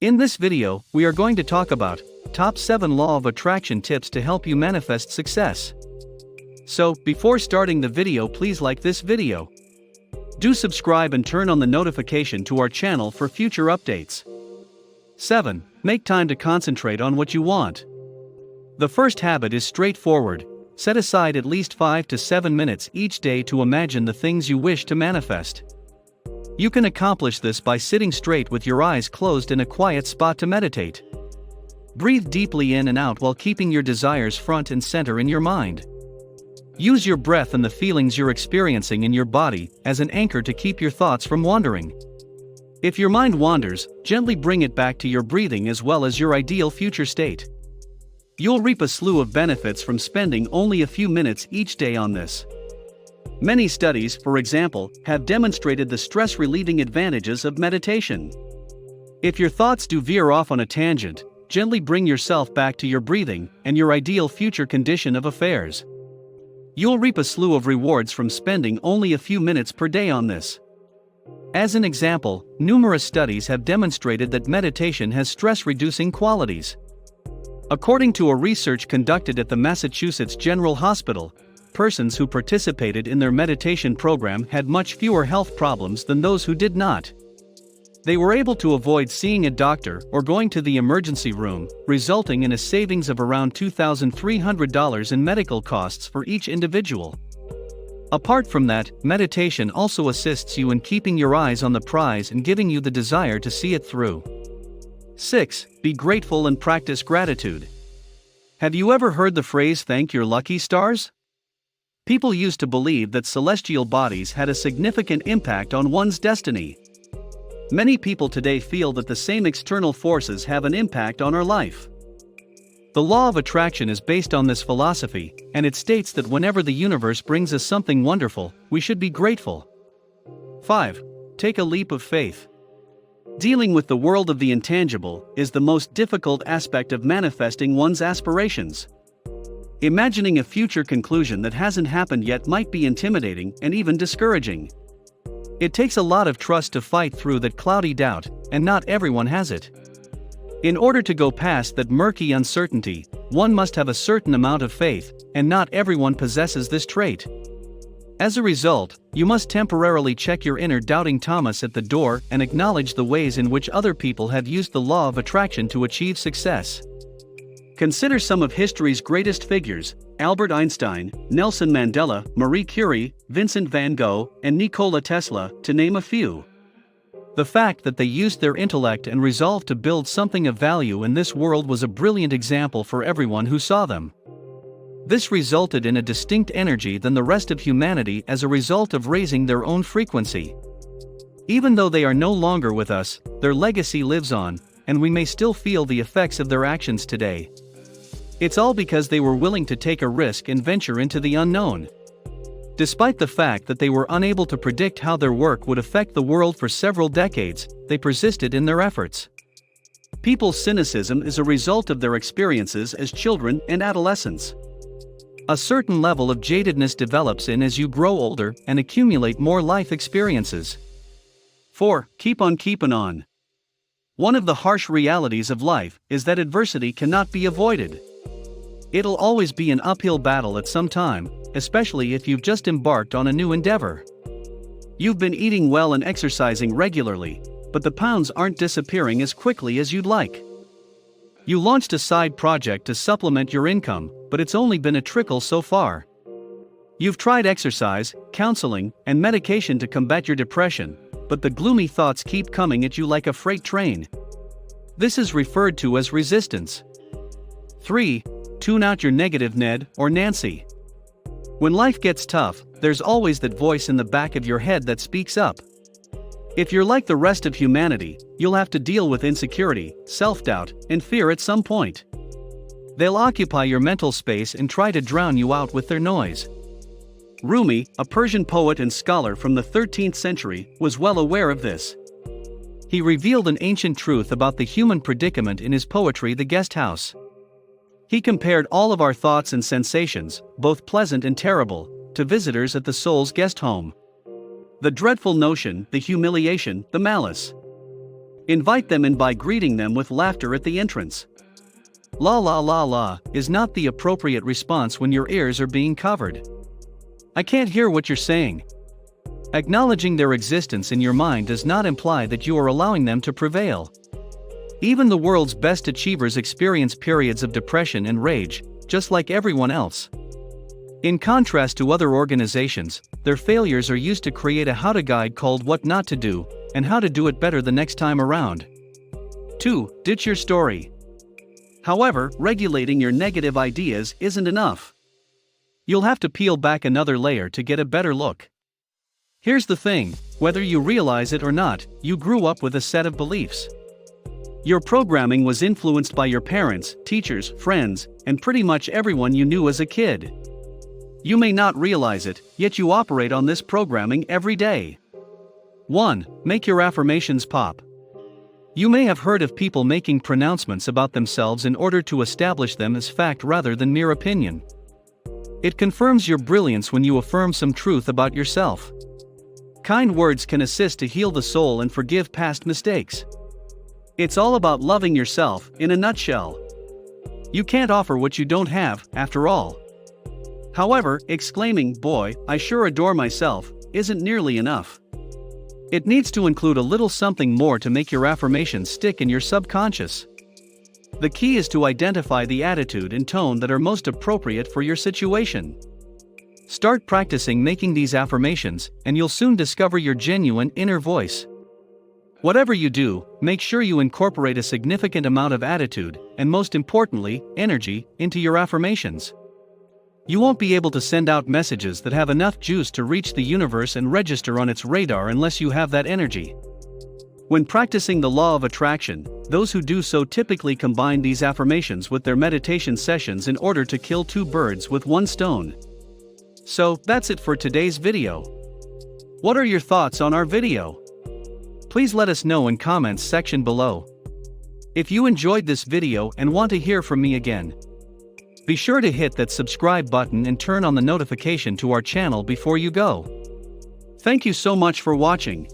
In this video, we are going to talk about top 7 Law of Attraction tips to help you manifest success. So, before starting the video, please like this video. Do subscribe and turn on the notification to our channel for future updates. 7. Make time to concentrate on what you want. The first habit is straightforward. Set aside at least 5 to 7 minutes each day to imagine the things you wish to manifest. You can accomplish this by sitting straight with your eyes closed in a quiet spot to meditate. Breathe deeply in and out while keeping your desires front and center in your mind. Use your breath and the feelings you're experiencing in your body as an anchor to keep your thoughts from wandering. If your mind wanders, gently bring it back to your breathing as well as your ideal future state. You'll reap a slew of benefits from spending only a few minutes each day on this. Many studies, for example, have demonstrated the stress-relieving advantages of meditation. If your thoughts do veer off on a tangent, gently bring yourself back to your breathing and your ideal future condition of affairs. You'll reap a slew of rewards from spending only a few minutes per day on this. As an example, numerous studies have demonstrated that meditation has stress-reducing qualities. According to a research conducted at the Massachusetts General Hospital, persons who participated in their meditation program had much fewer health problems than those who did not. They were able to avoid seeing a doctor or going to the emergency room, resulting in a savings of around $2,300 in medical costs for each individual. Apart from that, meditation also assists you in keeping your eyes on the prize and giving you the desire to see it through. 6. Be grateful and practice gratitude. Have you ever heard the phrase "thank your lucky stars"? People used to believe that celestial bodies had a significant impact on one's destiny. Many people today feel that the same external forces have an impact on our life. The law of attraction is based on this philosophy, and it states that whenever the universe brings us something wonderful, we should be grateful. 5. Take a leap of faith. Dealing with the world of the intangible is the most difficult aspect of manifesting one's aspirations. Imagining a future conclusion that hasn't happened yet might be intimidating and even discouraging. It takes a lot of trust to fight through that cloudy doubt, and not everyone has it. In order to go past that murky uncertainty, one must have a certain amount of faith, and not everyone possesses this trait. As a result, you must temporarily check your inner doubting Thomas at the door and acknowledge the ways in which other people have used the law of attraction to achieve success. Consider some of history's greatest figures: Albert Einstein, Nelson Mandela, Marie Curie, Vincent van Gogh, and Nikola Tesla, to name a few. The fact that they used their intellect and resolve to build something of value in this world was a brilliant example for everyone who saw them. This resulted in a distinct energy than the rest of humanity as a result of raising their own frequency. Even though they are no longer with us, their legacy lives on, and we may still feel the effects of their actions today. It's all because they were willing to take a risk and venture into the unknown. Despite the fact that they were unable to predict how their work would affect the world for several decades, they persisted in their efforts. People's cynicism is a result of their experiences as children and adolescents. A certain level of jadedness develops as you grow older and accumulate more life experiences. 4. Keep on keeping on. One of the harsh realities of life is that adversity cannot be avoided. It'll always be an uphill battle at some time, especially if you've just embarked on a new endeavor. You've been eating well and exercising regularly, but the pounds aren't disappearing as quickly as you'd like. You launched a side project to supplement your income, but it's only been a trickle so far. You've tried exercise, counseling, and medication to combat your depression, but the gloomy thoughts keep coming at you like a freight train. This is referred to as resistance. 3. Tune out your negative Ned or Nancy. When life gets tough, there's always that voice in the back of your head that speaks up. If you're like the rest of humanity, you'll have to deal with insecurity, self-doubt, and fear at some point. They'll occupy your mental space and try to drown you out with their noise. Rumi, a Persian poet and scholar from the 13th century, was well aware of this. He revealed an ancient truth about the human predicament in his poetry The Guest House. He compared all of our thoughts and sensations, both pleasant and terrible, to visitors at the soul's guest home. The dreadful notion, the humiliation, the malice. Invite them in by greeting them with laughter at the entrance. La la la la is not the appropriate response when your ears are being covered. I can't hear what you're saying. Acknowledging their existence in your mind does not imply that you are allowing them to prevail. Even the world's best achievers experience periods of depression and rage, just like everyone else. In contrast to other organizations, their failures are used to create a how-to guide called What Not to Do, and how to do it better the next time around. 2. Ditch your story. However, regulating your negative ideas isn't enough. You'll have to peel back another layer to get a better look. Here's the thing, whether you realize it or not, you grew up with a set of beliefs. Your programming was influenced by your parents, teachers, friends, and pretty much everyone you knew as a kid. You may not realize it, yet you operate on this programming every day. 1. Make your affirmations pop. You may have heard of people making pronouncements about themselves in order to establish them as fact rather than mere opinion. It confirms your brilliance when you affirm some truth about yourself. Kind words can assist to heal the soul and forgive past mistakes. It's all about loving yourself, in a nutshell. You can't offer what you don't have, after all. However, exclaiming, "Boy, I sure adore myself," isn't nearly enough. It needs to include a little something more to make your affirmations stick in your subconscious. The key is to identify the attitude and tone that are most appropriate for your situation. Start practicing making these affirmations, and you'll soon discover your genuine inner voice. Whatever you do, make sure you incorporate a significant amount of attitude, and most importantly, energy, into your affirmations. You won't be able to send out messages that have enough juice to reach the universe and register on its radar unless you have that energy. When practicing the law of attraction, those who do so typically combine these affirmations with their meditation sessions in order to kill two birds with one stone. So, that's it for today's video. What are your thoughts on our video? Please let us know in comments section below. If you enjoyed this video and want to hear from me again, be sure to hit that subscribe button and turn on the notification to our channel before you go. Thank you so much for watching.